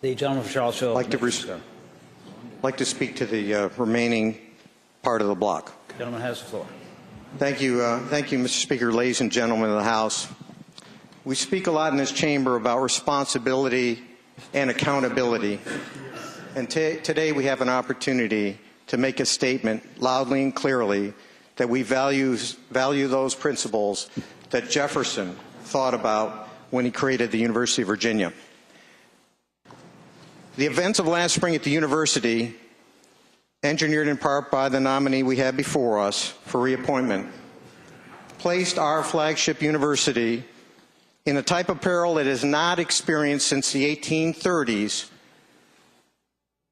The gentleman from Charlottesville. Like to speak to the remaining part of the block. The gentleman has the floor. Thank you, Mr. Speaker, ladies and gentlemen of the House. We speak a lot in this chamber about responsibility and accountability, and today we have an opportunity to make a statement loudly and clearly that we value those principles that Jefferson thought about when he created the University of Virginia. The events of last spring at the university, engineered in part by the nominee we have before us for reappointment, placed our flagship university in a type of peril it has not experienced since the 1830s,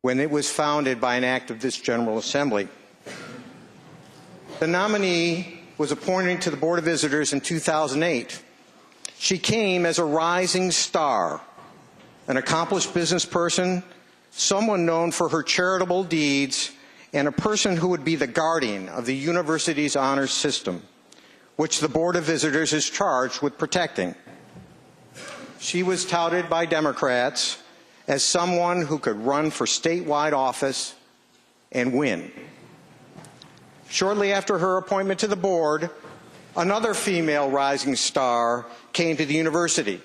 when it was founded by an act of this General Assembly. The nominee was appointed to the Board of Visitors in 2008. She came as a rising star, an accomplished business person, someone known for her charitable deeds, and a person who would be the guardian of the university's honors system, which the Board of Visitors is charged with protecting. She was touted by Democrats as someone who could run for statewide office and win. Shortly after her appointment to the board, another female rising star came to the university.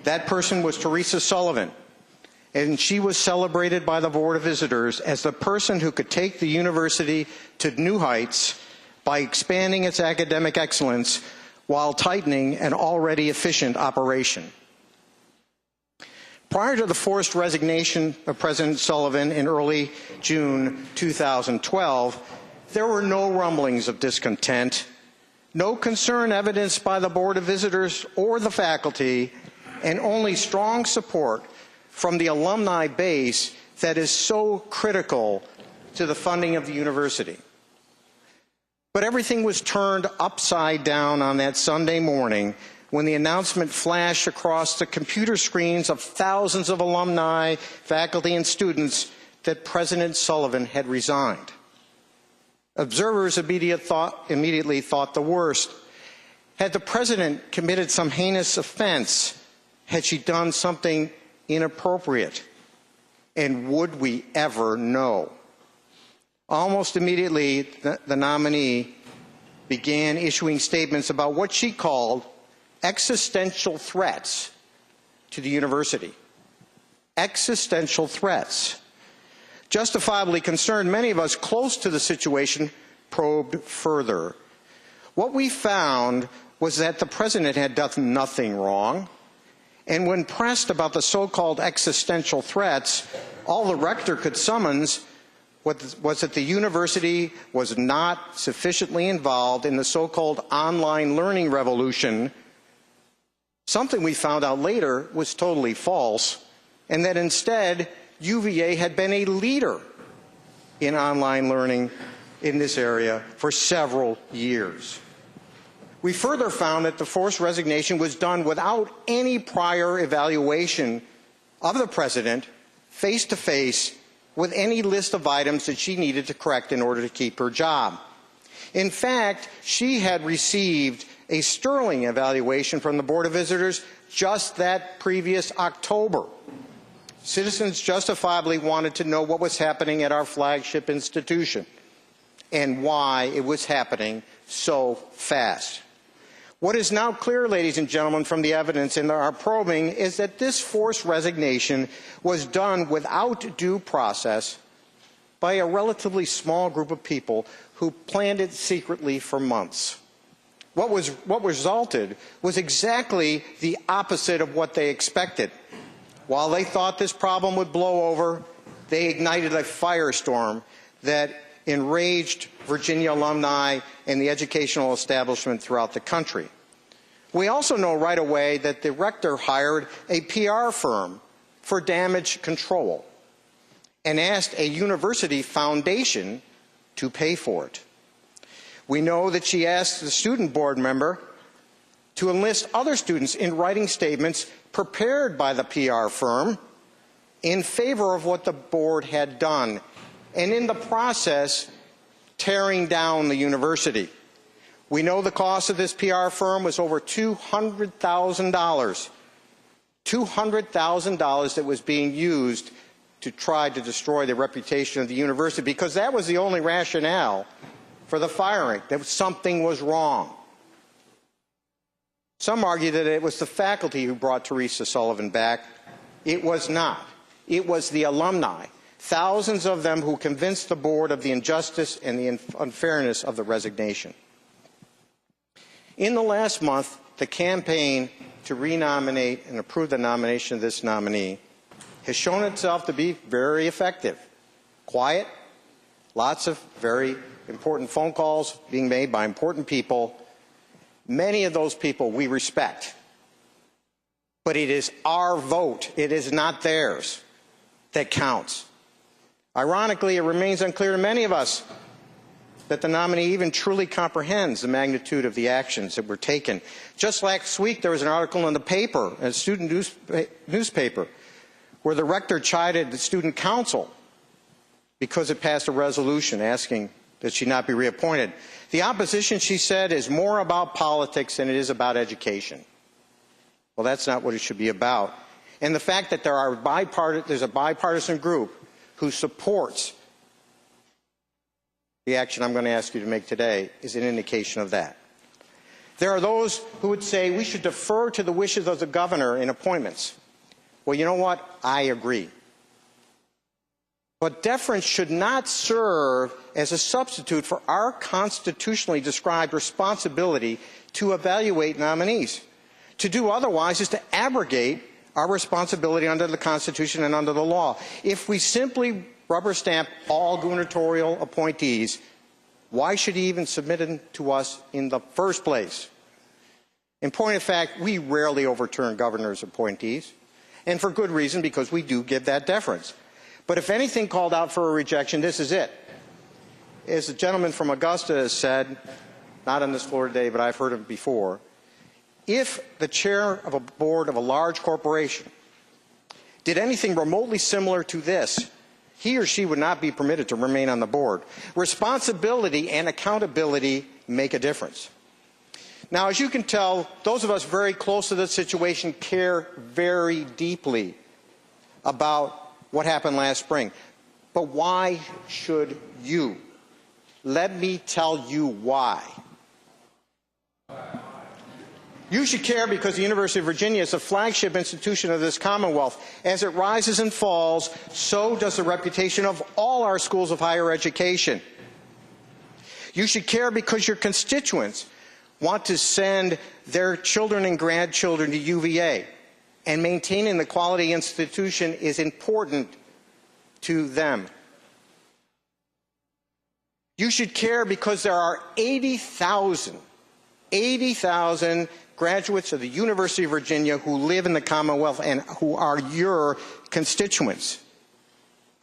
That person was Teresa Sullivan, and she was celebrated by the Board of Visitors as the person who could take the university to new heights by expanding its academic excellence while tightening an already efficient operation. Prior to the forced resignation of President Sullivan in early June 2012, there were no rumblings of discontent, no concern evidenced by the Board of Visitors or the faculty, and only strong support from the alumni base that is so critical to the funding of the university. But everything was turned upside down on that Sunday morning when the announcement flashed across the computer screens of thousands of alumni, faculty, and students that President Sullivan had resigned. Observers immediately thought the worst. Had the president committed some heinous offense? Had she done something inappropriate? And would we ever know? Almost immediately, the nominee began issuing statements about what she called existential threats to the university. Existential threats. Justifiably concerned, many of us close to the situation probed further. What we found was that the president had done nothing wrong, and when pressed about the so-called existential threats, all the rector could summons was that the university was not sufficiently involved in the so-called online learning revolution, something we found out later was totally false, and that instead UVA had been a leader in online learning in this area for several years. We further found that the forced resignation was done without any prior evaluation of the president face-to-face with any list of items that she needed to correct in order to keep her job. In fact, she had received a sterling evaluation from the Board of Visitors just that previous October. Citizens justifiably wanted to know what was happening at our flagship institution and why it was happening so fast. What is now clear, ladies and gentlemen, from the evidence in our probing is that this forced resignation was done without due process by a relatively small group of people who planned it secretly for months. What resulted was exactly the opposite of what they expected. While they thought this problem would blow over, they ignited a firestorm that enraged Virginia alumni and the educational establishment throughout the country. We also know right away that the rector hired a PR firm for damage control and asked a university foundation to pay for it. We know that she asked the student board member to enlist other students in writing statements prepared by the PR firm in favor of what the board had done, and in the process, tearing down the university. We know the cost of this PR firm was over $200,000. $200,000 that was being used to try to destroy the reputation of the university, because that was the only rationale for the firing, that something was wrong. Some argue that it was the faculty who brought Teresa Sullivan back. It was not. It was the alumni, thousands of them, who convinced the board of the injustice and the unfairness of the resignation. In the last month, the campaign to renominate and approve the nomination of this nominee has shown itself to be very effective. Quiet, lots of very important phone calls being made by important people. Many of those people we respect. But it is our vote, it is not theirs, that counts. Ironically, it remains unclear to many of us that the nominee even truly comprehends the magnitude of the actions that were taken. Just last week, there was an article in the paper, a student newspaper, where the rector chided the student council because it passed a resolution asking that she not be reappointed. The opposition, she said, is more about politics than it is about education. Well, that's not what it should be about. And the fact that there's a bipartisan group who supports the action I'm going to ask you to make today is an indication of that. There are those who would say we should defer to the wishes of the governor in appointments. Well, you know what? I agree. But deference should not serve as a substitute for our constitutionally described responsibility to evaluate nominees. To do otherwise is to abrogate our responsibility under the Constitution and under the law. If we simply rubber stamp all gubernatorial appointees, why should he even submit them to us in the first place? In point of fact, we rarely overturn governors' appointees, and for good reason, because we do give that deference. But if anything called out for a rejection, this is it. As the gentleman from Augusta has said, not on this floor today, but I've heard it before, if the chair of a board of a large corporation did anything remotely similar to this, he or she would not be permitted to remain on the board. Responsibility and accountability make a difference. Now, as you can tell, those of us very close to this situation care very deeply about what happened last spring. But why should you? Let me tell you why. You should care because the University of Virginia is a flagship institution of this Commonwealth. As it rises and falls, so does the reputation of all our schools of higher education. You should care because your constituents want to send their children and grandchildren to UVA, and maintaining the quality institution is important to them. You should care because there are 80,000 graduates of the University of Virginia who live in the Commonwealth and who are your constituents.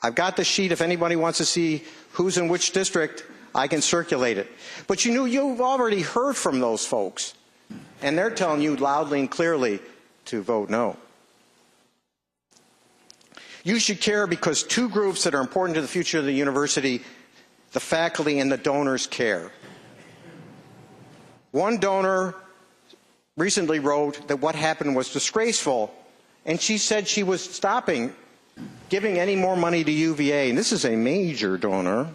I've got the sheet. If anybody wants to see who's in which district, I can circulate it. But you've already heard from those folks, and they're telling you loudly and clearly to vote no. You should care because two groups that are important to the future of the university, the faculty and the donors, care. One donor recently wrote that what happened was disgraceful, and she said she was stopping giving any more money to UVA, and this is a major donor,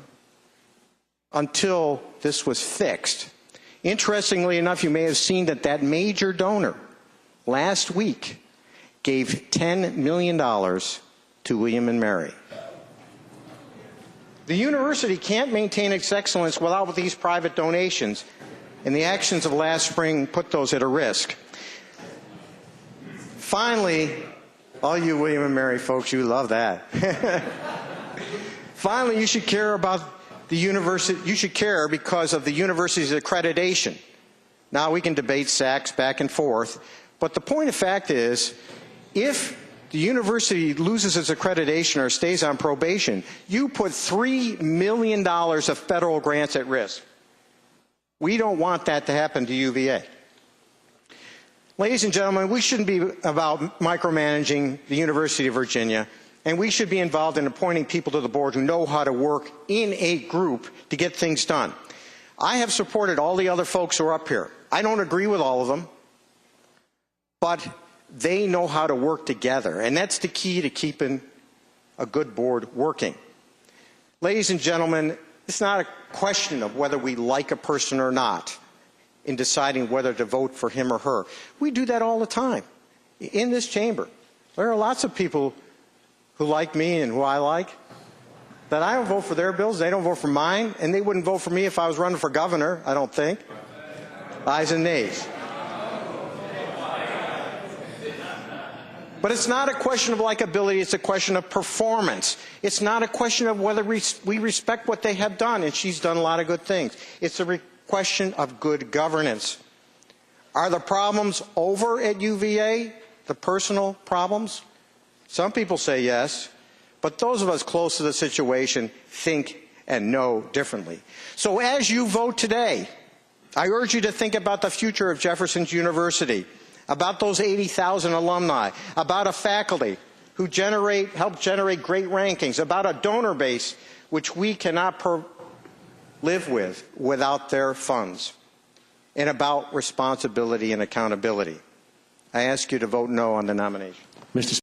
until this was fixed. Interestingly enough, you may have seen that that major donor last week gave $10 million to William and Mary. The university can't maintain its excellence without these private donations, and the actions of last spring put those at a risk. Finally, all you William and Mary folks, you love that. Finally, you should care about the university. You should care because of the university's accreditation. Now, we can debate SACs back and forth, but the point of fact is, if the university loses its accreditation or stays on probation, you put $3 million of federal grants at risk. We don't want that to happen to UVA. Ladies and gentlemen, we shouldn't be about micromanaging the University of Virginia, and we should be involved in appointing people to the board who know how to work in a group to get things done. I have supported all the other folks who are up here. I don't agree with all of them, but They know how to work together, and that's the key to keeping a good board working. Ladies and gentlemen, it's not a question of whether we like a person or not in deciding whether to vote for him or her. We do that all the time in this chamber. There are lots of people who like me and who I like, that I don't vote for their bills, they don't vote for mine, and they wouldn't vote for me if I was running for governor, I don't think. Ayes and nays. But it's not a question of likability, it's a question of performance. It's not a question of whether we respect what they have done, and she's done a lot of good things. It's a question of good governance. Are the problems over at UVA, the personal problems? Some people say yes, but those of us close to the situation think and know differently. So as you vote today, I urge you to think about the future of Jefferson University, about those 80,000 alumni, about a faculty who help generate great rankings, about a donor base which we cannot live with without their funds, and about responsibility and accountability. I ask you to vote no on the nomination. Mr.